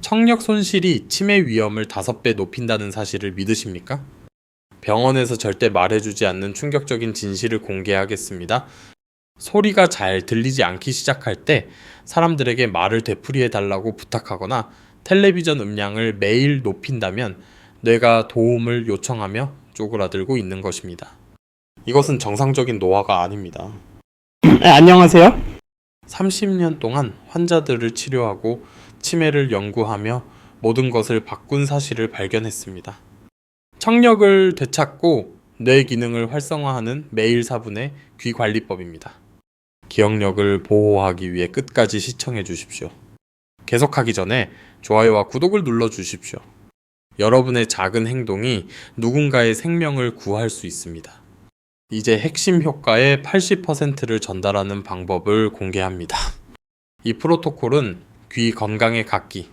청력 손실이 치매 위험을 5배 높인다는 사실을 믿으십니까? 병원에서 절대 말해주지 않는 충격적인 진실을 공개하겠습니다. 소리가 잘 들리지 않기 시작할 때 사람들에게 말을 되풀이해달라고 부탁하거나 텔레비전 음량을 매일 높인다면 뇌가 도움을 요청하며 쪼그라들고 있는 것입니다. 이것은 정상적인 노화가 아닙니다. 안녕하세요. 30년 동안 환자들을 치료하고 치매를 연구하며 모든 것을 바꾼 사실을 발견했습니다. 청력을 되찾고 뇌 기능을 활성화하는 매일 4분의 귀관리법입니다. 기억력을 보호하기 위해 끝까지 시청해 주십시오. 계속하기 전에 좋아요와 구독을 눌러 주십시오. 여러분의 작은 행동이 누군가의 생명을 구할 수 있습니다. 이제 핵심 효과의 80%를 전달하는 방법을 공개합니다. 이 프로토콜은 귀 건강의 각기,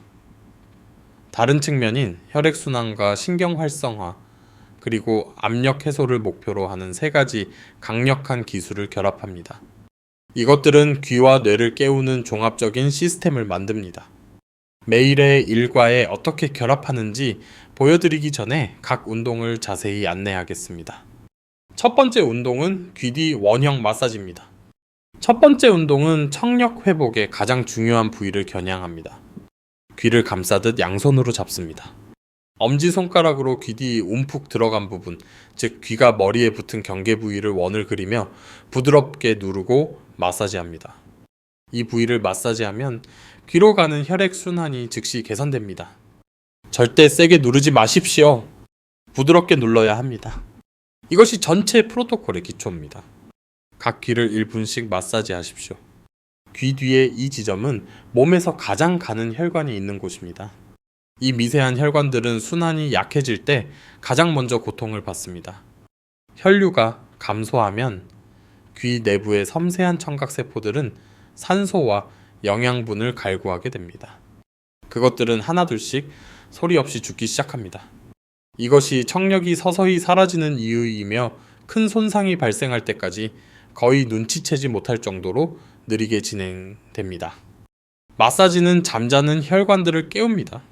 다른 측면인 혈액순환과 신경 활성화, 그리고 압력 해소를 목표로 하는 3가지 강력한 기술을 결합합니다. 이것들은 귀와 뇌를 깨우는 종합적인 시스템을 만듭니다. 매일의 일과에 어떻게 결합하는지 보여드리기 전에 각 운동을 자세히 안내하겠습니다. 첫 번째 운동은 귀 뒤 원형 마사지입니다. 첫 번째 운동은 청력 회복에 가장 중요한 부위를 겨냥합니다. 귀를 감싸듯 양손으로 잡습니다. 엄지손가락으로 귀 뒤 움푹 들어간 부분, 즉 귀가 머리에 붙은 경계 부위를 원을 그리며 부드럽게 누르고 마사지합니다. 이 부위를 마사지하면 귀로 가는 혈액순환이 즉시 개선됩니다. 절대 세게 누르지 마십시오. 부드럽게 눌러야 합니다. 이것이 전체 프로토콜의 기초입니다. 각 귀를 1분씩 마사지하십시오. 귀 뒤의 이 지점은 몸에서 가장 가는 혈관이 있는 곳입니다. 이 미세한 혈관들은 순환이 약해질 때 가장 먼저 고통을 받습니다. 혈류가 감소하면 귀 내부의 섬세한 청각세포들은 산소와 영양분을 갈구하게 됩니다. 그것들은 하나둘씩 소리 없이 죽기 시작합니다. 이것이 청력이 서서히 사라지는 이유이며 큰 손상이 발생할 때까지 거의 눈치채지 못할 정도로 느리게 진행됩니다. 마사지는 잠자는 혈관들을 깨웁니다.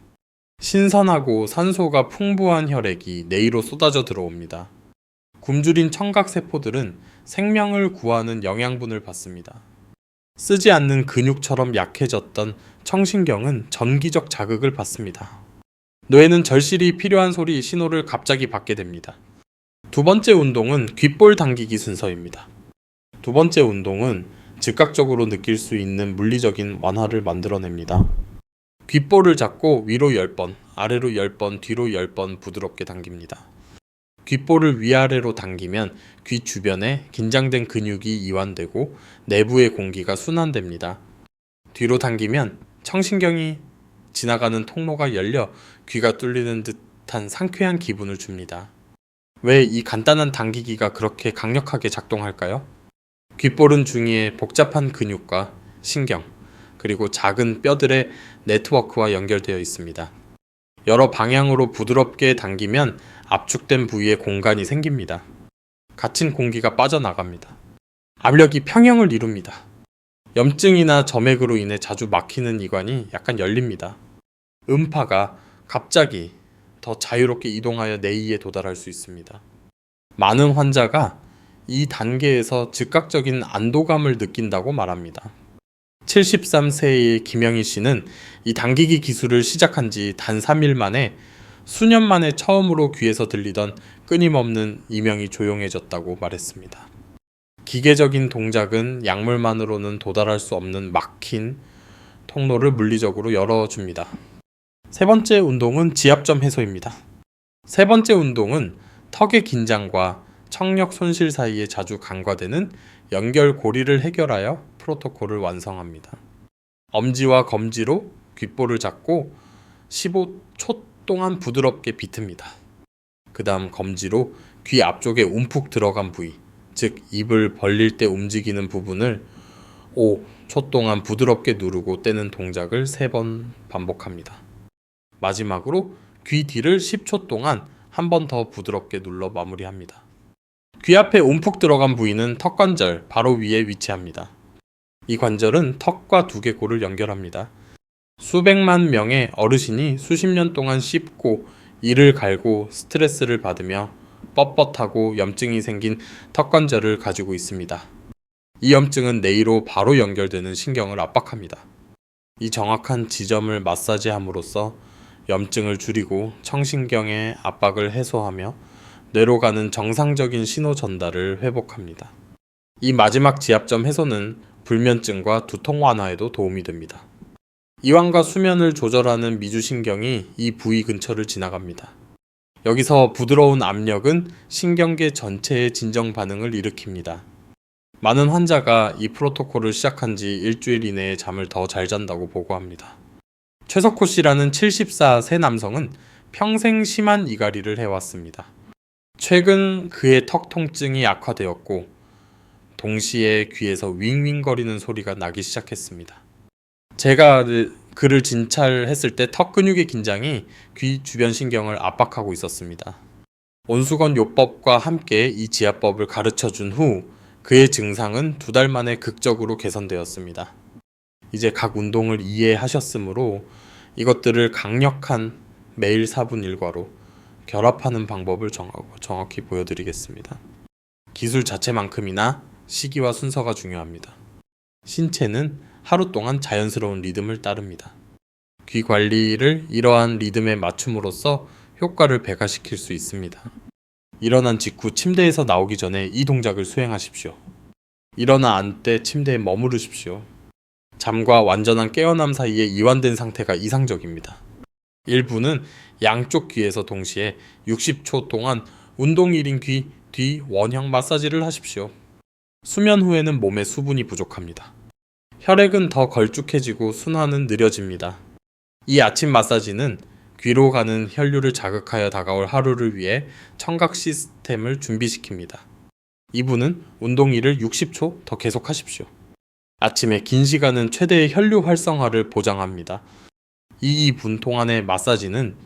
신선하고 산소가 풍부한 혈액이 뇌로 쏟아져 들어옵니다. 굶주린 청각세포들은 생명을 구하는 영양분을 받습니다. 쓰지 않는 근육처럼 약해졌던 청신경은 전기적 자극을 받습니다. 뇌는 절실히 필요한 소리 신호를 갑자기 받게 됩니다. 두 번째 운동은 귓볼 당기기 순서입니다. 두 번째 운동은 즉각적으로 느낄 수 있는 물리적인 완화를 만들어냅니다. 귓볼을 잡고 위로 10번, 아래로 10번, 뒤로 10번 부드럽게 당깁니다. 귓볼을 위아래로 당기면 귀 주변에 긴장된 근육이 이완되고 내부의 공기가 순환됩니다. 뒤로 당기면 청신경이 지나가는 통로가 열려 귀가 뚫리는 듯한 상쾌한 기분을 줍니다. 왜 이 간단한 당기기가 그렇게 강력하게 작동할까요? 귓볼은 중위에 복잡한 근육과 신경, 그리고 작은 뼈들의 네트워크와 연결되어 있습니다. 여러 방향으로 부드럽게 당기면 압축된 부위에 공간이 생깁니다. 갇힌 공기가 빠져나갑니다. 압력이 평형을 이룹니다. 염증이나 점액으로 인해 자주 막히는 이관이 약간 열립니다. 음파가 갑자기 더 자유롭게 이동하여 뇌이에 도달할 수 있습니다. 많은 환자가 이 단계에서 즉각적인 안도감을 느낀다고 말합니다. 73세의 김영희 씨는 이 당기기 기술을 시작한 지 단 3일 만에 수년 만에 처음으로 귀에서 들리던 끊임없는 이명이 조용해졌다고 말했습니다. 기계적인 동작은 약물만으로는 도달할 수 없는 막힌 통로를 물리적으로 열어줍니다. 세 번째 운동은 지압점 해소입니다. 세 번째 운동은 턱의 긴장과 청력 손실 사이에 자주 간과되는 연결고리를 해결하여 프로토콜을 완성합니다. 엄지와 검지로 귓볼을 잡고 15초 동안 부드럽게 비틉니다. 그 다음 검지로 귀 앞쪽에 움푹 들어간 부위, 즉 입을 벌릴 때 움직이는 부분을 5초 동안 부드럽게 누르고 떼는 동작을 3번 반복합니다. 마지막으로 귀 뒤를 10초 동안 한 번 더 부드럽게 눌러 마무리합니다. 귀 앞에 움푹 들어간 부위는 턱관절 바로 위에 위치합니다. 이 관절은 턱과 두개골을 연결합니다. 수백만 명의 어르신이 수십 년 동안 씹고 이를 갈고 스트레스를 받으며 뻣뻣하고 염증이 생긴 턱관절을 가지고 있습니다. 이 염증은 뇌로 바로 연결되는 신경을 압박합니다. 이 정확한 지점을 마사지함으로써 염증을 줄이고 청신경의 압박을 해소하며 뇌로 가는 정상적인 신호 전달을 회복합니다. 이 마지막 지압점 해소는 불면증과 두통 완화에도 도움이 됩니다. 이완과 수면을 조절하는 미주신경이 이 부위 근처를 지나갑니다. 여기서 부드러운 압력은 신경계 전체의 진정 반응을 일으킵니다. 많은 환자가 이 프로토콜을 시작한 지 일주일 이내에 잠을 더 잘 잔다고 보고합니다. 최석호 씨라는 74세 남성은 평생 심한 이갈이를 해왔습니다. 최근 그의 턱 통증이 악화되었고 동시에 귀에서 윙윙거리는 소리가 나기 시작했습니다. 제가 그를 진찰했을 때 턱 근육의 긴장이 귀 주변 신경을 압박하고 있었습니다. 온수건 요법과 함께 이 지압법을 가르쳐준 후 그의 증상은 2달 만에 극적으로 개선되었습니다. 이제 각 운동을 이해하셨으므로 이것들을 강력한 매일 4분 일과로 결합하는 방법을 정확히 보여드리겠습니다. 기술 자체만큼이나 시기와 순서가 중요합니다. 신체는 하루 동안 자연스러운 리듬을 따릅니다. 귀 관리를 이러한 리듬에 맞춤으로써 효과를 배가시킬 수 있습니다. 일어난 직후 침대에서 나오기 전에 이 동작을 수행하십시오. 일어나 앉되 침대에 머무르십시오. 잠과 완전한 깨어남 사이에 이완된 상태가 이상적입니다. 일부는 양쪽 귀에서 동시에 60초 동안 운동 1인 귀 뒤 원형 마사지를 하십시오. 수면 후에는 몸에 수분이 부족합니다. 혈액은 더 걸쭉해지고 순환은 느려집니다. 이 아침 마사지는 귀로 가는 혈류를 자극하여 다가올 하루를 위해 청각 시스템을 준비시킵니다. 2부는 운동 1을 60초 더 계속하십시오. 아침에 긴 시간은 최대의 혈류 활성화를 보장합니다. 이 2분 동안의 마사지는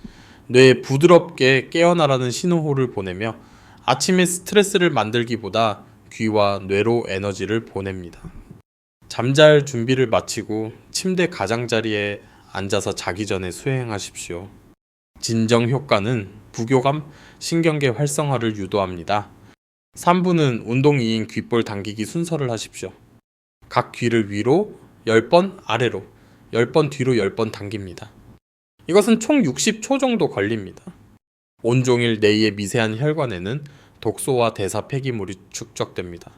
뇌에 부드럽게 깨어나라는 신호를 보내며 아침에 스트레스를 만들기보다 귀와 뇌로 에너지를 보냅니다. 잠잘 준비를 마치고 침대 가장자리에 앉아서 자기 전에 수행하십시오. 진정 효과는 부교감, 신경계 활성화를 유도합니다. 3부는 운동 2인 귓볼 당기기 순서를 하십시오. 각 귀를 위로 10번, 아래로 10번, 뒤로 10번 당깁니다. 이것은 총 60초 정도 걸립니다. 온종일 뇌의 미세한 혈관에는 독소와 대사 폐기물이 축적됩니다.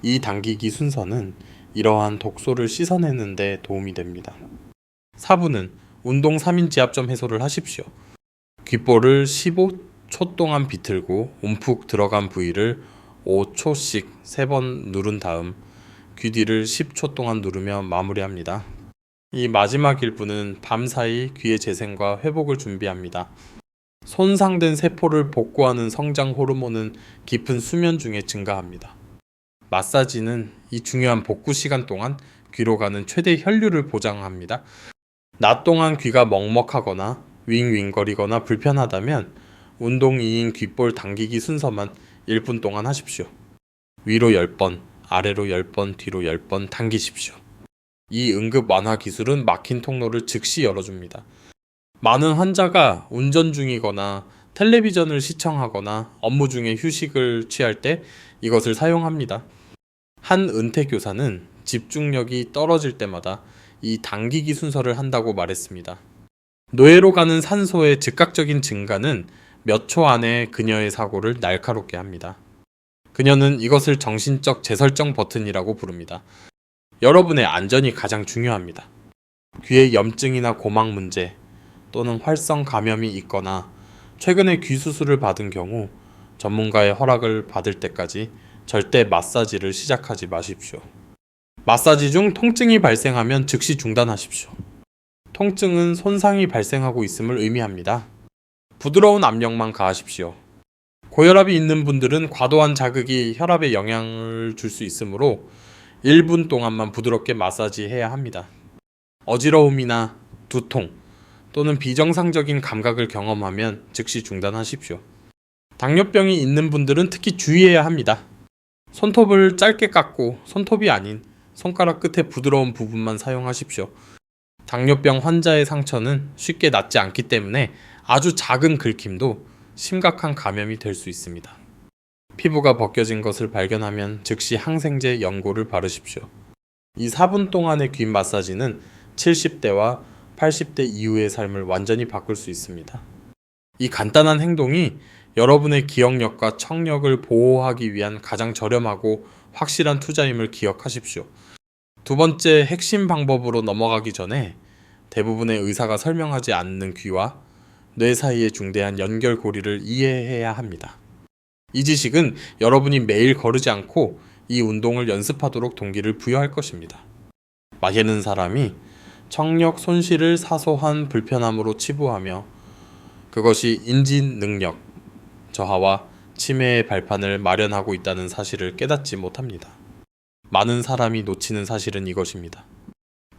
이 당기기 순서는 이러한 독소를 씻어내는 데 도움이 됩니다. 4부는 운동 3인 지압점 해소를 하십시오. 귓볼을 15초 동안 비틀고 움푹 들어간 부위를 5초씩 3번 누른 다음 귀 뒤를 10초 동안 누르며 마무리합니다. 이 마지막 1부는 밤사이 귀의 재생과 회복을 준비합니다. 손상된 세포를 복구하는 성장 호르몬은 깊은 수면 중에 증가합니다. 마사지는 이 중요한 복구 시간 동안 귀로 가는 최대 혈류를 보장합니다. 낮 동안 귀가 먹먹하거나 윙윙거리거나 불편하다면 운동 2인 귓볼 당기기 순서만 1분 동안 하십시오. 위로 10번, 아래로 10번, 뒤로 10번 당기십시오. 이 응급 완화 기술은 막힌 통로를 즉시 열어줍니다. 많은 환자가 운전 중이거나 텔레비전을 시청하거나 업무 중에 휴식을 취할 때 이것을 사용합니다. 한 은퇴교사는 집중력이 떨어질 때마다 이 당기기 순서를 한다고 말했습니다. 뇌로 가는 산소의 즉각적인 증가는 몇 초 안에 그녀의 사고를 날카롭게 합니다. 그녀는 이것을 정신적 재설정 버튼이라고 부릅니다. 여러분의 안전이 가장 중요합니다. 귀에 염증이나 고막 문제 또는 활성 감염이 있거나 최근에 귀 수술을 받은 경우 전문가의 허락을 받을 때까지 절대 마사지를 시작하지 마십시오. 마사지 중 통증이 발생하면 즉시 중단하십시오. 통증은 손상이 발생하고 있음을 의미합니다. 부드러운 압력만 가하십시오. 고혈압이 있는 분들은 과도한 자극이 혈압에 영향을 줄 수 있으므로 1분 동안만 부드럽게 마사지해야 합니다. 어지러움이나 두통 또는 비정상적인 감각을 경험하면 즉시 중단하십시오. 당뇨병이 있는 분들은 특히 주의해야 합니다. 손톱을 짧게 깎고 손톱이 아닌 손가락 끝에 부드러운 부분만 사용하십시오. 당뇨병 환자의 상처는 쉽게 낫지 않기 때문에 아주 작은 긁힘도 심각한 감염이 될 수 있습니다. 피부가 벗겨진 것을 발견하면 즉시 항생제 연고를 바르십시오. 이 4분 동안의 귀 마사지는 70대와 80대 이후의 삶을 완전히 바꿀 수 있습니다. 이 간단한 행동이 여러분의 기억력과 청력을 보호하기 위한 가장 저렴하고 확실한 투자임을 기억하십시오. 두 번째 핵심 방법으로 넘어가기 전에 대부분의 의사가 설명하지 않는 귀와 뇌 사이의 중대한 연결고리를 이해해야 합니다. 이 지식은 여러분이 매일 거르지 않고 이 운동을 연습하도록 동기를 부여할 것입니다. 마시는 사람이 청력 손실을 사소한 불편함으로 치부하며 그것이 인지 능력 저하와 치매의 발판을 마련하고 있다는 사실을 깨닫지 못합니다. 많은 사람이 놓치는 사실은 이것입니다.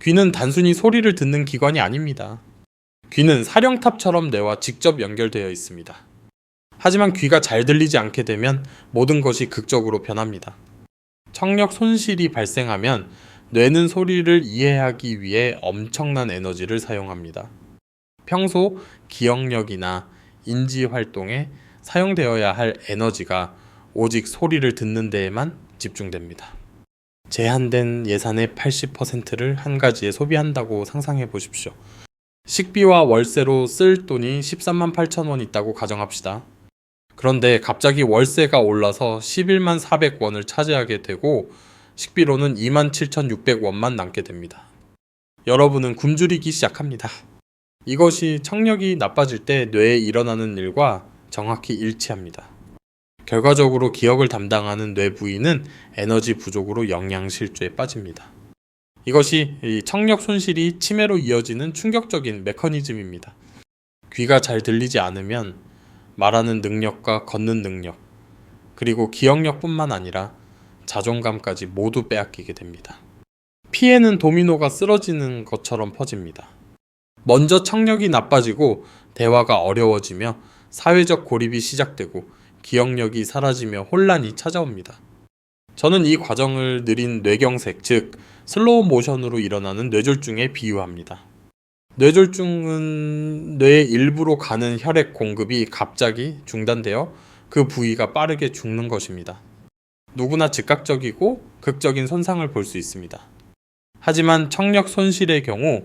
귀는 단순히 소리를 듣는 기관이 아닙니다. 귀는 사령탑처럼 뇌와 직접 연결되어 있습니다. 하지만 귀가 잘 들리지 않게 되면 모든 것이 극적으로 변합니다. 청력 손실이 발생하면 뇌는 소리를 이해하기 위해 엄청난 에너지를 사용합니다. 평소 기억력이나 인지 활동에 사용되어야 할 에너지가 오직 소리를 듣는 데에만 집중됩니다. 제한된 예산의 80%를 한 가지에 소비한다고 상상해 보십시오. 식비와 월세로 쓸 돈이 13만 8천 원 있다고 가정합시다. 그런데 갑자기 월세가 올라서 11만 400원을 차지하게 되고 식비로는 2만 7,600원만 남게 됩니다. 여러분은 굶주리기 시작합니다. 이것이 청력이 나빠질 때 뇌에 일어나는 일과 정확히 일치합니다. 결과적으로 기억을 담당하는 뇌 부위는 에너지 부족으로 영양실조에 빠집니다. 이것이 청력 손실이 치매로 이어지는 충격적인 메커니즘입니다. 귀가 잘 들리지 않으면 말하는 능력과 걷는 능력, 그리고 기억력뿐만 아니라 자존감까지 모두 빼앗기게 됩니다. 피해는 도미노가 쓰러지는 것처럼 퍼집니다. 먼저 청력이 나빠지고 대화가 어려워지며 사회적 고립이 시작되고 기억력이 사라지며 혼란이 찾아옵니다. 저는 이 과정을 느린 뇌경색, 즉 슬로우 모션으로 일어나는 뇌졸중에 비유합니다. 뇌졸중은 뇌의 일부로 가는 혈액 공급이 갑자기 중단되어 그 부위가 빠르게 죽는 것입니다. 누구나 즉각적이고 극적인 손상을 볼 수 있습니다. 하지만 청력 손실의 경우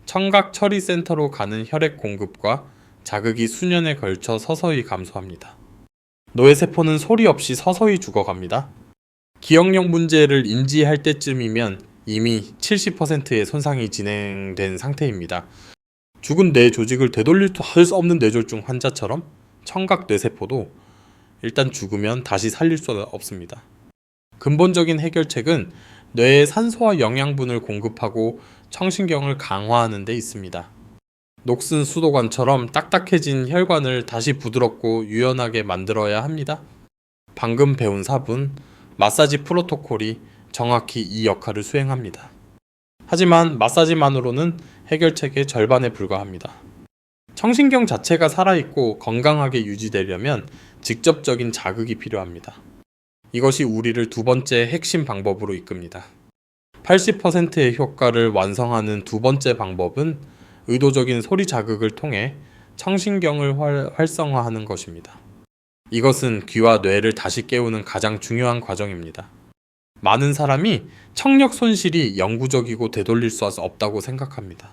청각 처리 센터로 가는 혈액 공급과 자극이 수년에 걸쳐 서서히 감소합니다. 뇌세포는 소리 없이 서서히 죽어갑니다. 기억력 문제를 인지할 때쯤이면 이미 70%의 손상이 진행된 상태입니다. 죽은 뇌 조직을 되돌릴 수 없는 뇌졸중 환자처럼 청각 뇌세포도 일단 죽으면 다시 살릴 수 없습니다. 근본적인 해결책은 뇌에 산소와 영양분을 공급하고 청신경을 강화하는 데 있습니다. 녹슨 수도관처럼 딱딱해진 혈관을 다시 부드럽고 유연하게 만들어야 합니다. 방금 배운 4분 마사지 프로토콜이 정확히 이 역할을 수행합니다. 하지만 마사지만으로는 해결책의 절반에 불과합니다. 청신경 자체가 살아있고 건강하게 유지되려면 직접적인 자극이 필요합니다. 이것이 우리를 두 번째 핵심 방법으로 이끕니다. 80%의 효과를 완성하는 두 번째 방법은 의도적인 소리 자극을 통해 청신경을 활성화하는 것입니다. 이것은 귀와 뇌를 다시 깨우는 가장 중요한 과정입니다. 많은 사람이 청력 손실이 영구적이고 되돌릴 수 없다고 생각합니다.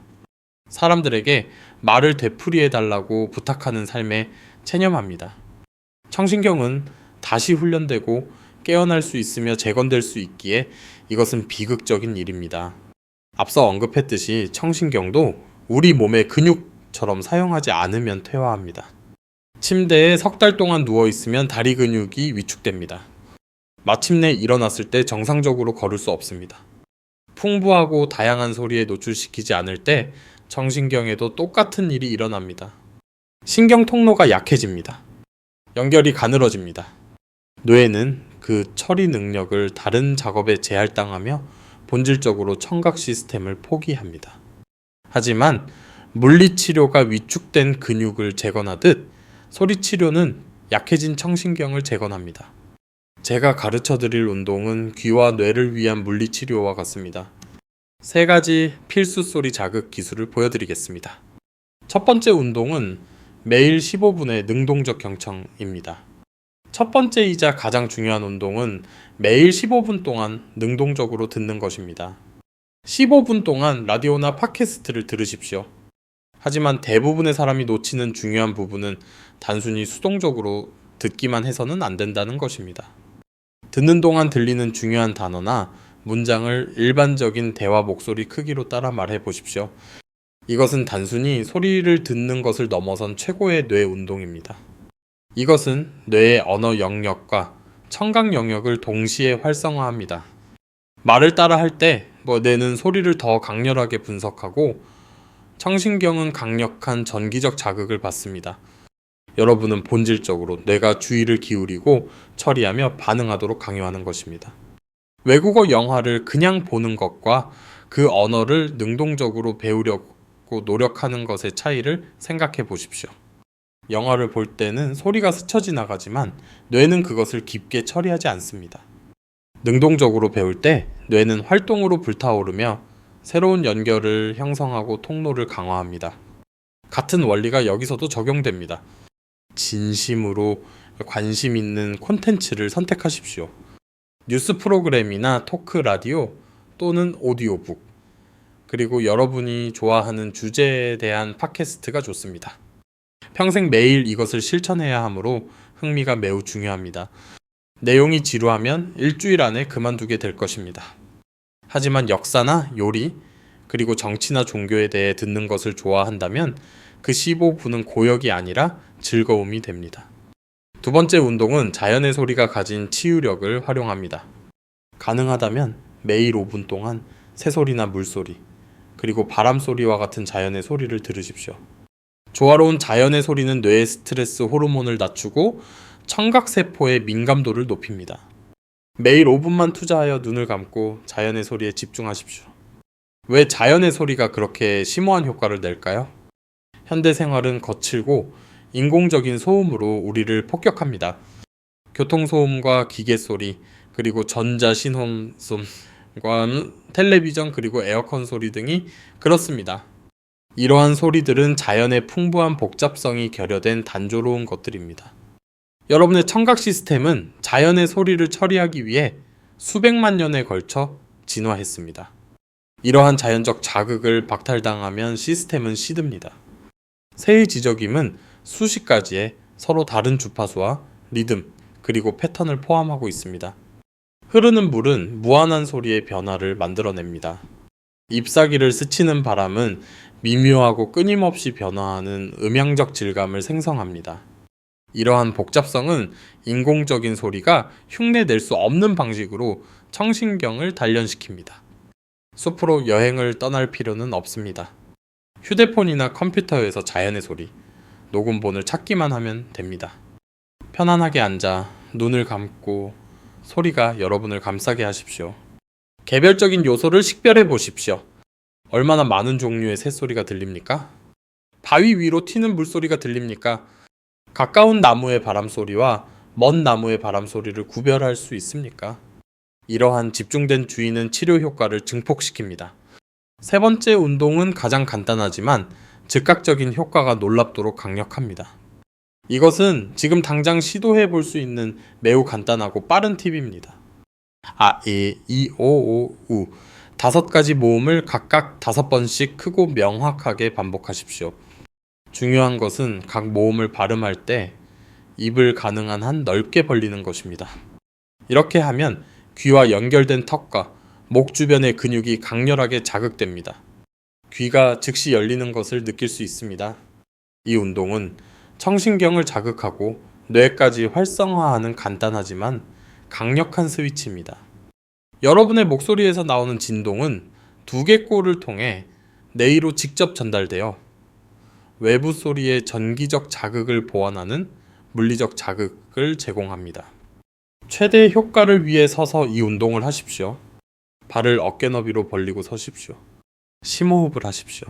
사람들에게 말을 되풀이해달라고 부탁하는 삶에 체념합니다. 청신경은 다시 훈련되고 깨어날 수 있으며 재건될 수 있기에 이것은 비극적인 일입니다. 앞서 언급했듯이 청신경도 우리 몸의 근육처럼 사용하지 않으면 퇴화합니다. 침대에 석 달 동안 누워있으면 다리 근육이 위축됩니다. 마침내 일어났을 때 정상적으로 걸을 수 없습니다. 풍부하고 다양한 소리에 노출시키지 않을 때 청신경에도 똑같은 일이 일어납니다. 신경 통로가 약해집니다. 연결이 가늘어집니다. 뇌는 그 처리 능력을 다른 작업에 제할당하며 본질적으로 청각 시스템을 포기합니다. 하지만 물리치료가 위축된 근육을 재건하듯 소리치료는 약해진 청신경을 재건합니다. 제가 가르쳐드릴 운동은 귀와 뇌를 위한 물리치료와 같습니다. 3가지 필수 소리 자극 기술을 보여드리겠습니다. 첫 번째 운동은 매일 15분의 능동적 경청입니다. 첫 번째이자 가장 중요한 운동은 매일 15분 동안 능동적으로 듣는 것입니다. 15분 동안 라디오나 팟캐스트를 들으십시오. 하지만 대부분의 사람이 놓치는 중요한 부분은 단순히 수동적으로 듣기만 해서는 안 된다는 것입니다. 듣는 동안 들리는 중요한 단어나 문장을 일반적인 대화 목소리 크기로 따라 말해 보십시오. 이것은 단순히 소리를 듣는 것을 넘어선 최고의 뇌 운동입니다. 이것은 뇌의 언어 영역과 청각 영역을 동시에 활성화합니다. 말을 따라 할 때 뇌는 소리를 더 강렬하게 분석하고 청신경은 강력한 전기적 자극을 받습니다. 여러분은 본질적으로 뇌가 주의를 기울이고 처리하며 반응하도록 강요하는 것입니다. 외국어 영화를 그냥 보는 것과 그 언어를 능동적으로 배우려고 노력하는 것의 차이를 생각해 보십시오. 영화를 볼 때는 소리가 스쳐 지나가지만 뇌는 그것을 깊게 처리하지 않습니다. 능동적으로 배울 때 뇌는 활동으로 불타오르며 새로운 연결을 형성하고 통로를 강화합니다. 같은 원리가 여기서도 적용됩니다. 진심으로 관심 있는 콘텐츠를 선택하십시오. 뉴스 프로그램이나 토크 라디오 또는 오디오북, 그리고 여러분이 좋아하는 주제에 대한 팟캐스트가 좋습니다. 평생 매일 이것을 실천해야 하므로 흥미가 매우 중요합니다. 내용이 지루하면 일주일 안에 그만두게 될 것입니다. 하지만 역사나 요리, 그리고 정치나 종교에 대해 듣는 것을 좋아한다면 그 15분은 고역이 아니라 즐거움이 됩니다. 두 번째 운동은 자연의 소리가 가진 치유력을 활용합니다. 가능하다면 매일 5분 동안 새소리나 물소리, 그리고 바람소리와 같은 자연의 소리를 들으십시오. 조화로운 자연의 소리는 뇌의 스트레스 호르몬을 낮추고 청각세포의 민감도를 높입니다. 매일 5분만 투자하여 눈을 감고 자연의 소리에 집중하십시오. 왜 자연의 소리가 그렇게 심오한 효과를 낼까요? 현대 생활은 거칠고 인공적인 소음으로 우리를 폭격합니다. 교통소음과 기계소리, 그리고 전자신호음과 텔레비전, 그리고 에어컨 소리 등이 그렇습니다. 이러한 소리들은 자연의 풍부한 복잡성이 결여된 단조로운 것들입니다. 여러분의 청각 시스템은 자연의 소리를 처리하기 위해 수백만 년에 걸쳐 진화했습니다. 이러한 자연적 자극을 박탈당하면 시스템은 시듭니다. 새의 지저귀은 수십 가지의 서로 다른 주파수와 리듬, 그리고 패턴을 포함하고 있습니다. 흐르는 물은 무한한 소리의 변화를 만들어냅니다. 잎사귀를 스치는 바람은 미묘하고 끊임없이 변화하는 음향적 질감을 생성합니다. 이러한 복잡성은 인공적인 소리가 흉내낼 수 없는 방식으로 청신경을 단련시킵니다. 숲으로 여행을 떠날 필요는 없습니다. 휴대폰이나 컴퓨터에서 자연의 소리, 녹음본을 찾기만 하면 됩니다. 편안하게 앉아 눈을 감고 소리가 여러분을 감싸게 하십시오. 개별적인 요소를 식별해 보십시오. 얼마나 많은 종류의 새소리가 들립니까? 바위 위로 튀는 물소리가 들립니까? 가까운 나무의 바람소리와 먼 나무의 바람소리를 구별할 수 있습니까? 이러한 집중된 주의는 치료 효과를 증폭시킵니다. 세 번째 운동은 가장 간단하지만 즉각적인 효과가 놀랍도록 강력합니다. 이것은 지금 당장 시도해 볼 수 있는 매우 간단하고 빠른 팁입니다. 아, 이, 오, 우. 5가지 모음을 각각 5번씩 크고 명확하게 반복하십시오. 중요한 것은 각 모음을 발음할 때 입을 가능한 한 넓게 벌리는 것입니다. 이렇게 하면 귀와 연결된 턱과 목 주변의 근육이 강렬하게 자극됩니다. 귀가 즉시 열리는 것을 느낄 수 있습니다. 이 운동은 청신경을 자극하고 뇌까지 활성화하는 간단하지만 강력한 스위치입니다. 여러분의 목소리에서 나오는 진동은 두개골을 통해 뇌로 직접 전달되어 외부 소리의 전기적 자극을 보완하는 물리적 자극을 제공합니다. 최대 효과를 위해 서서 이 운동을 하십시오. 발을 어깨 너비로 벌리고 서십시오. 심호흡을 하십시오.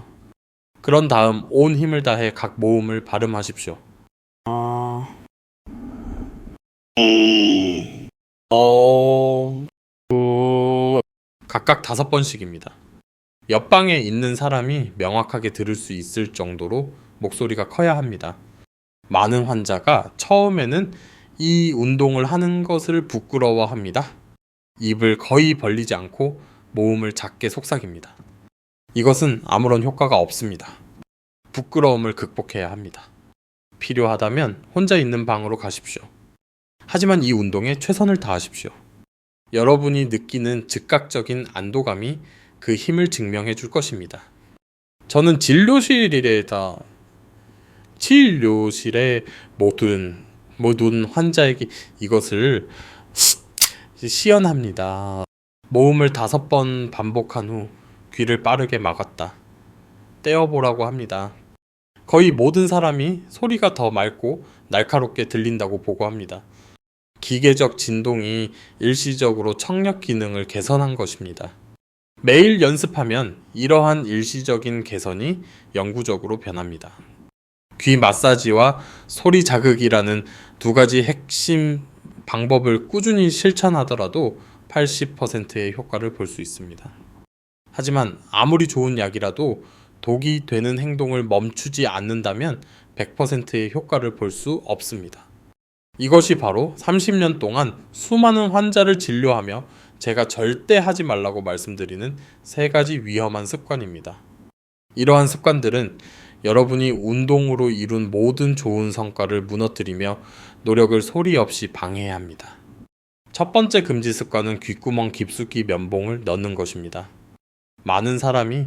그런 다음 온 힘을 다해 각 모음을 발음하십시오. 각각 5번씩입니다. 옆방에 있는 사람이 명확하게 들을 수 있을 정도로 목소리가 커야 합니다. 많은 환자가 처음에는 이 운동을 하는 것을 부끄러워합니다. 입을 거의 벌리지 않고 모음을 작게 속삭입니다. 이것은 아무런 효과가 없습니다. 부끄러움을 극복해야 합니다. 필요하다면 혼자 있는 방으로 가십시오. 하지만 이 운동에 최선을 다하십시오. 여러분이 느끼는 즉각적인 안도감이 그 힘을 증명해 줄 것입니다. 저는 진료실에 모든 환자에게 이것을 시연합니다. 모음을 5번 반복한 후 귀를 빠르게 막았다. 떼어보라고 합니다. 거의 모든 사람이 소리가 더 맑고 날카롭게 들린다고 보고합니다. 기계적 진동이 일시적으로 청력 기능을 개선한 것입니다. 매일 연습하면 이러한 일시적인 개선이 영구적으로 변합니다. 귀 마사지와 소리 자극이라는 두 가지 핵심 방법을 꾸준히 실천하더라도 80%의 효과를 볼 수 있습니다. 하지만 아무리 좋은 약이라도 독이 되는 행동을 멈추지 않는다면 100%의 효과를 볼 수 없습니다. 이것이 바로 30년 동안 수많은 환자를 진료하며 제가 절대 하지 말라고 말씀드리는 3가지 위험한 습관입니다. 이러한 습관들은 여러분이 운동으로 이룬 모든 좋은 성과를 무너뜨리며 노력을 소리 없이 방해해야 합니다. 첫 번째 금지 습관은 귓구멍 깊숙이 면봉을 넣는 것입니다. 많은 사람이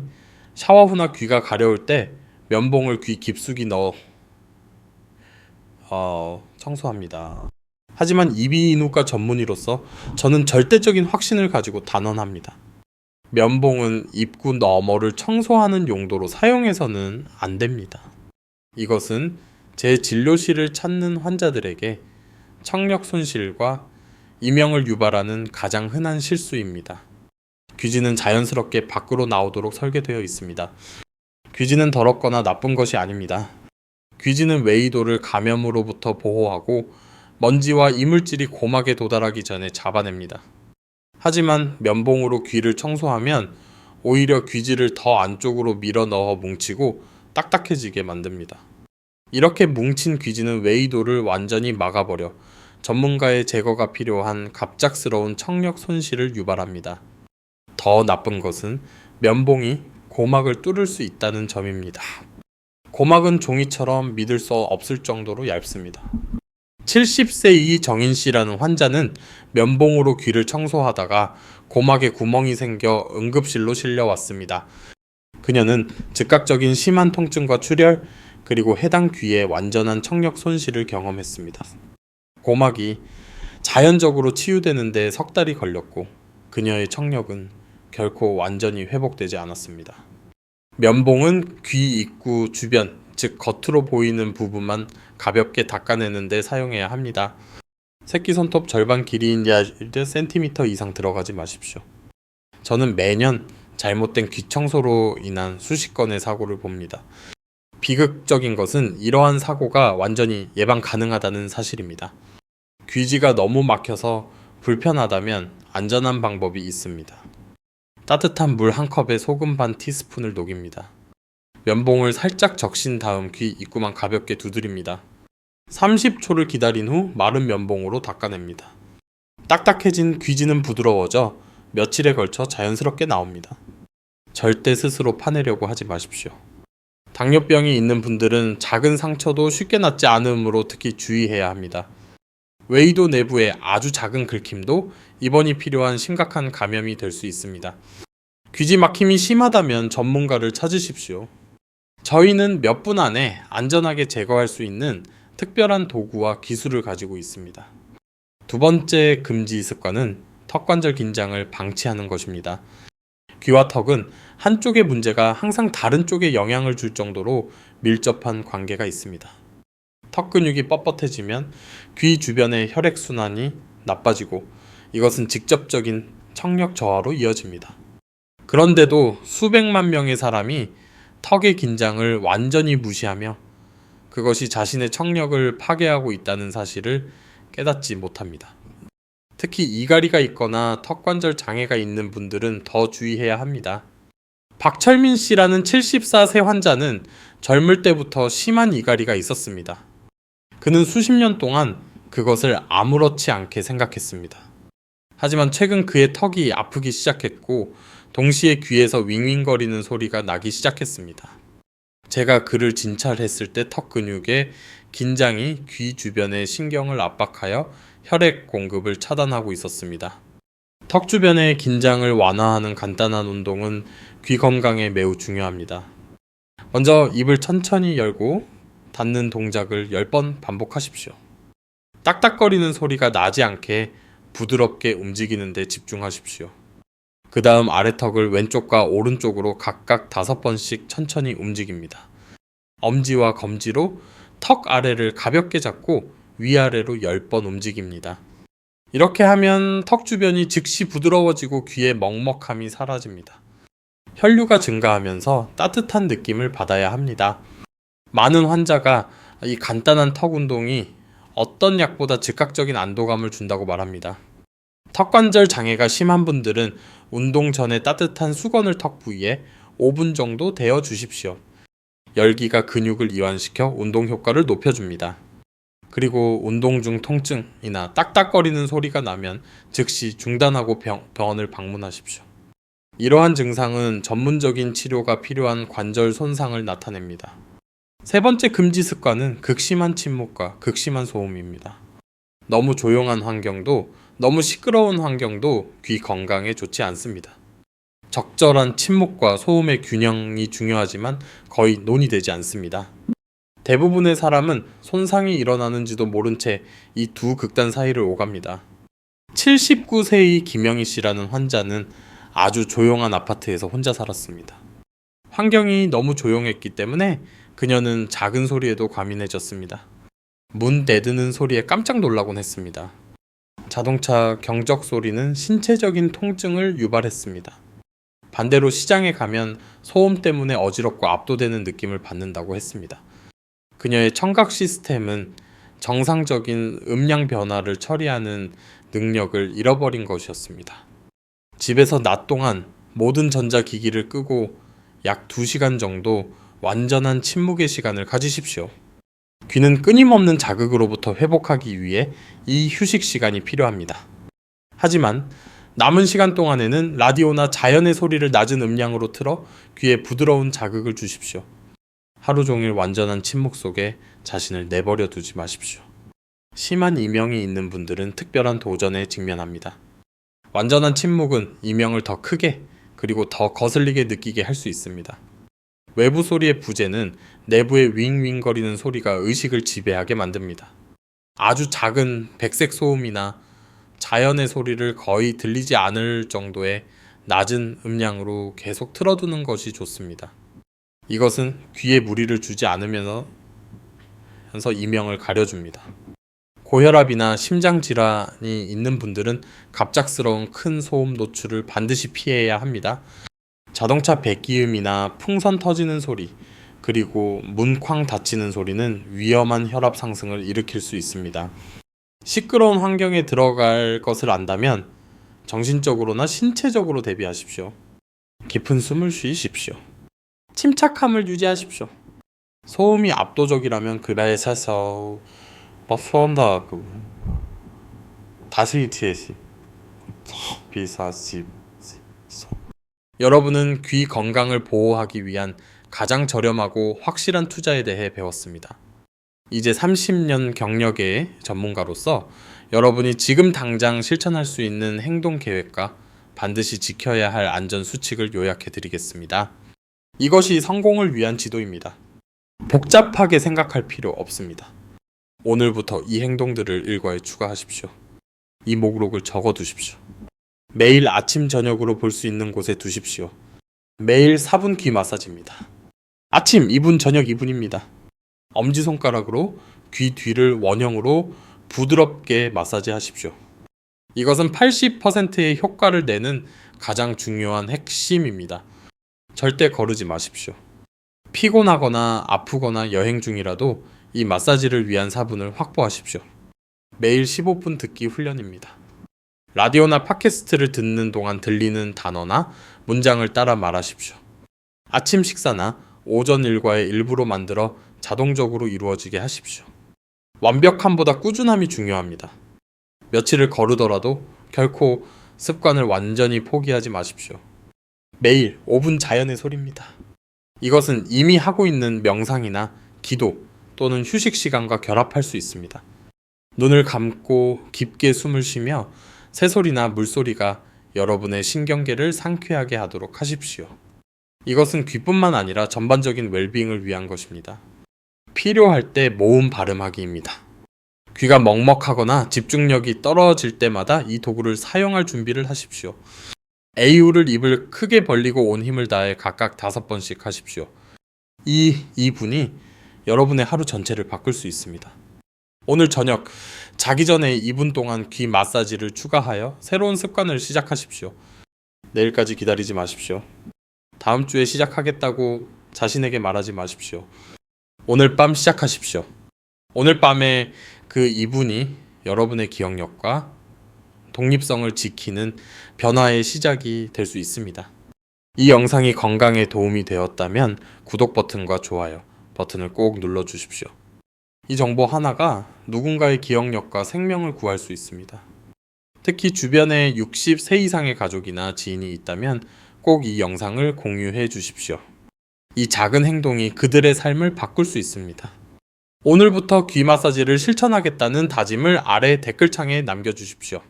샤워 후나 귀가 가려울 때 면봉을 귀 깊숙이 넣어 청소합니다. 하지만 이비인후과 전문의로서 저는 절대적인 확신을 가지고 단언합니다. 면봉은 입구 너머를 청소하는 용도로 사용해서는 안 됩니다. 이것은 제 진료실을 찾는 환자들에게 청력 손실과 이명을 유발하는 가장 흔한 실수입니다. 귀지는 자연스럽게 밖으로 나오도록 설계되어 있습니다. 귀지는 더럽거나 나쁜 것이 아닙니다. 귀지는 웨이도를 감염으로부터 보호하고 먼지와 이물질이 고막에 도달하기 전에 잡아냅니다. 하지만 면봉으로 귀를 청소하면 오히려 귀지를 더 안쪽으로 밀어 넣어 뭉치고 딱딱해지게 만듭니다. 이렇게 뭉친 귀지는 웨이도를 완전히 막아버려 전문가의 제거가 필요한 갑작스러운 청력 손실을 유발합니다. 더 나쁜 것은 면봉이 고막을 뚫을 수 있다는 점입니다. 고막은 종이처럼 믿을 수 없을 정도로 얇습니다. 70세 이 정인씨라는 환자는 면봉으로 귀를 청소하다가 고막에 구멍이 생겨 응급실로 실려왔습니다. 그녀는 즉각적인 심한 통증과 출혈, 그리고 해당 귀의 완전한 청력 손실을 경험했습니다. 고막이 자연적으로 치유되는데 석 달이 걸렸고 그녀의 청력은 결코 완전히 회복되지 않았습니다. 면봉은 귀 입구 주변, 즉 겉으로 보이는 부분만 가볍게 닦아내는 데 사용해야 합니다. 새끼손톱 절반 길이인 10cm 이상 들어가지 마십시오. 저는 매년 잘못된 귀 청소로 인한 수십 건의 사고를 봅니다. 비극적인 것은 이러한 사고가 완전히 예방 가능하다는 사실입니다. 귀지가 너무 막혀서 불편하다면 안전한 방법이 있습니다. 따뜻한 물 한 컵에 소금 반 티스푼을 녹입니다. 면봉을 살짝 적신 다음 귀 입구만 가볍게 두드립니다. 30초를 기다린 후 마른 면봉으로 닦아냅니다. 딱딱해진 귀지는 부드러워져 며칠에 걸쳐 자연스럽게 나옵니다. 절대 스스로 파내려고 하지 마십시오. 당뇨병이 있는 분들은 작은 상처도 쉽게 낫지 않으므로 특히 주의해야 합니다. 웨이도 내부의 아주 작은 긁힘도 입원이 필요한 심각한 감염이 될 수 있습니다. 귀지 막힘이 심하다면 전문가를 찾으십시오. 저희는 몇 분 안에 안전하게 제거할 수 있는 특별한 도구와 기술을 가지고 있습니다. 두 번째 금지 습관은 턱관절 긴장을 방치하는 것입니다. 귀와 턱은 한쪽의 문제가 항상 다른 쪽에 영향을 줄 정도로 밀접한 관계가 있습니다. 턱 근육이 뻣뻣해지면 귀 주변의 혈액순환이 나빠지고 이것은 직접적인 청력 저하로 이어집니다. 그런데도 수백만 명의 사람이 턱의 긴장을 완전히 무시하며 그것이 자신의 청력을 파괴하고 있다는 사실을 깨닫지 못합니다. 특히 이갈이가 있거나 턱관절 장애가 있는 분들은 더 주의해야 합니다. 박철민 씨라는 74세 환자는 젊을 때부터 심한 이갈이가 있었습니다. 그는 수십 년 동안 그것을 아무렇지 않게 생각했습니다. 하지만 최근 그의 턱이 아프기 시작했고 동시에 귀에서 윙윙거리는 소리가 나기 시작했습니다. 제가 그를 진찰했을 때 턱 근육의 긴장이 귀 주변의 신경을 압박하여 혈액 공급을 차단하고 있었습니다. 턱 주변의 긴장을 완화하는 간단한 운동은 귀 건강에 매우 중요합니다. 먼저 입을 천천히 열고 닫는 동작을 10번 반복하십시오. 딱딱거리는 소리가 나지 않게 부드럽게 움직이는 데 집중하십시오. 그 다음 아래턱을 왼쪽과 오른쪽으로 각각 5번씩 천천히 움직입니다. 엄지와 검지로 턱 아래를 가볍게 잡고 위아래로 10번 움직입니다. 이렇게 하면 턱 주변이 즉시 부드러워지고 귀의 먹먹함이 사라집니다. 혈류가 증가하면서 따뜻한 느낌을 받아야 합니다. 많은 환자가 이 간단한 턱 운동이 어떤 약보다 즉각적인 안도감을 준다고 말합니다. 턱관절 장애가 심한 분들은 운동 전에 따뜻한 수건을 턱 부위에 5분 정도 데워 주십시오. 열기가 근육을 이완시켜 운동 효과를 높여줍니다. 그리고 운동 중 통증이나 딱딱거리는 소리가 나면 즉시 중단하고 병원을 방문하십시오. 이러한 증상은 전문적인 치료가 필요한 관절 손상을 나타냅니다. 세 번째 금지 습관은 극심한 침묵과 극심한 소음입니다. 너무 조용한 환경도 너무 시끄러운 환경도 귀 건강에 좋지 않습니다. 적절한 침묵과 소음의 균형이 중요하지만 거의 논의되지 않습니다. 대부분의 사람은 손상이 일어나는지도 모른 채 이 두 극단 사이를 오갑니다. 79세의 김영희 씨라는 환자는 아주 조용한 아파트에서 혼자 살았습니다. 환경이 너무 조용했기 때문에 그녀는 작은 소리에도 과민해졌습니다. 문 내드는 소리에 깜짝 놀라곤 했습니다. 자동차 경적 소리는 신체적인 통증을 유발했습니다. 반대로 시장에 가면 소음 때문에 어지럽고 압도되는 느낌을 받는다고 했습니다. 그녀의 청각 시스템은 정상적인 음량 변화를 처리하는 능력을 잃어버린 것이었습니다. 집에서 낮 동안 모든 전자기기를 끄고 약 2시간 정도 완전한 침묵의 시간을 가지십시오. 귀는 끊임없는 자극으로부터 회복하기 위해 이 휴식 시간이 필요합니다. 하지만 남은 시간 동안에는 라디오나 자연의 소리를 낮은 음량으로 틀어 귀에 부드러운 자극을 주십시오. 하루 종일 완전한 침묵 속에 자신을 내버려 두지 마십시오. 심한 이명이 있는 분들은 특별한 도전에 직면합니다. 완전한 침묵은 이명을 더 크게 그리고 더 거슬리게 느끼게 할 수 있습니다. 외부 소리의 부재는 내부의 윙윙거리는 소리가 의식을 지배하게 만듭니다. 아주 작은 백색 소음이나 자연의 소리를 거의 들리지 않을 정도의 낮은 음량으로 계속 틀어두는 것이 좋습니다. 이것은 귀에 무리를 주지 않으면서 이명을 가려줍니다. 고혈압이나 심장 질환이 있는 분들은 갑작스러운 큰 소음 노출을 반드시 피해야 합니다. 자동차 배기음이나 풍선 터지는 소리, 그리고 문쾅 닫히는 소리는 위험한 혈압 상승을 일으킬 수 있습니다. 시끄러운 환경에 들어갈 것을 안다면 정신적으로나 신체적으로 대비하십시오. 깊은 숨을 쉬십시오. 침착함을 유지하십시오. 소음이 압도적이라면 그래서 버스원다 다스이티에시 비사시 여러분은 귀 건강을 보호하기 위한 가장 저렴하고 확실한 투자에 대해 배웠습니다. 이제 30년 경력의 전문가로서 여러분이 지금 당장 실천할 수 있는 행동 계획과 반드시 지켜야 할 안전 수칙을 요약해 드리겠습니다. 이것이 성공을 위한 지도입니다. 복잡하게 생각할 필요 없습니다. 오늘부터 이 행동들을 일과에 추가하십시오. 이 목록을 적어 두십시오. 매일 아침 저녁으로 볼 수 있는 곳에 두십시오. 매일 4분 귀 마사지입니다. 아침 2분, 저녁 2분입니다. 엄지손가락으로 귀 뒤를 원형으로 부드럽게 마사지 하십시오. 이것은 80%의 효과를 내는 가장 중요한 핵심입니다. 절대 거르지 마십시오. 피곤하거나 아프거나 여행 중이라도 이 마사지를 위한 4분을 확보하십시오. 매일 15분 듣기 훈련입니다. 라디오나 팟캐스트를 듣는 동안 들리는 단어나 문장을 따라 말하십시오. 아침 식사나 오전 일과의 일부로 만들어 자동적으로 이루어지게 하십시오. 완벽함보다 꾸준함이 중요합니다. 며칠을 거르더라도 결코 습관을 완전히 포기하지 마십시오. 매일 5분 자연의 소리입니다. 이것은 이미 하고 있는 명상이나 기도 또는 휴식 시간과 결합할 수 있습니다. 눈을 감고 깊게 숨을 쉬며 새소리나 물소리가 여러분의 신경계를 상쾌하게 하도록 하십시오. 이것은 귀뿐만 아니라 전반적인 웰빙을 위한 것입니다. 필요할 때 모음 발음하기입니다. 귀가 먹먹하거나 집중력이 떨어질 때마다 이 도구를 사용할 준비를 하십시오. A우를 입을 크게 벌리고 온 힘을 다해 각각 5번씩 하십시오. 이 분이 여러분의 하루 전체를 바꿀 수 있습니다. 오늘 저녁 자기 전에 2분 동안 귀 마사지를 추가하여 새로운 습관을 시작하십시오. 내일까지 기다리지 마십시오. 다음 주에 시작하겠다고 자신에게 말하지 마십시오. 오늘 밤 시작하십시오. 오늘 밤에 그 2분이 여러분의 기억력과 독립성을 지키는 변화의 시작이 될 수 있습니다. 이 영상이 건강에 도움이 되었다면 구독 버튼과 좋아요 버튼을 꼭 눌러주십시오. 이 정보 하나가 누군가의 기억력과 생명을 구할 수 있습니다. 특히 주변에 60세 이상의 가족이나 지인이 있다면 꼭 이 영상을 공유해 주십시오. 이 작은 행동이 그들의 삶을 바꿀 수 있습니다. 오늘부터 귀 마사지를 실천하겠다는 다짐을 아래 댓글창에 남겨주십시오.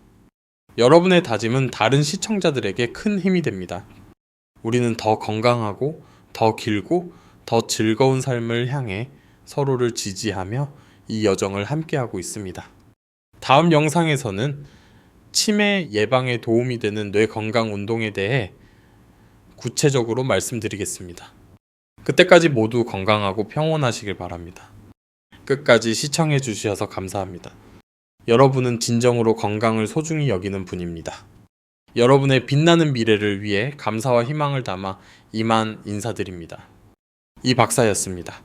여러분의 다짐은 다른 시청자들에게 큰 힘이 됩니다. 우리는 더 건강하고 더 길고 더 즐거운 삶을 향해 서로를 지지하며 이 여정을 함께하고 있습니다. 다음 영상에서는 치매 예방에 도움이 되는 뇌 건강 운동에 대해 구체적으로 말씀드리겠습니다. 그때까지 모두 건강하고 평온하시길 바랍니다. 끝까지 시청해 주셔서 감사합니다. 여러분은 진정으로 건강을 소중히 여기는 분입니다. 여러분의 빛나는 미래를 위해 감사와 희망을 담아 이만 인사드립니다. 이 박사였습니다.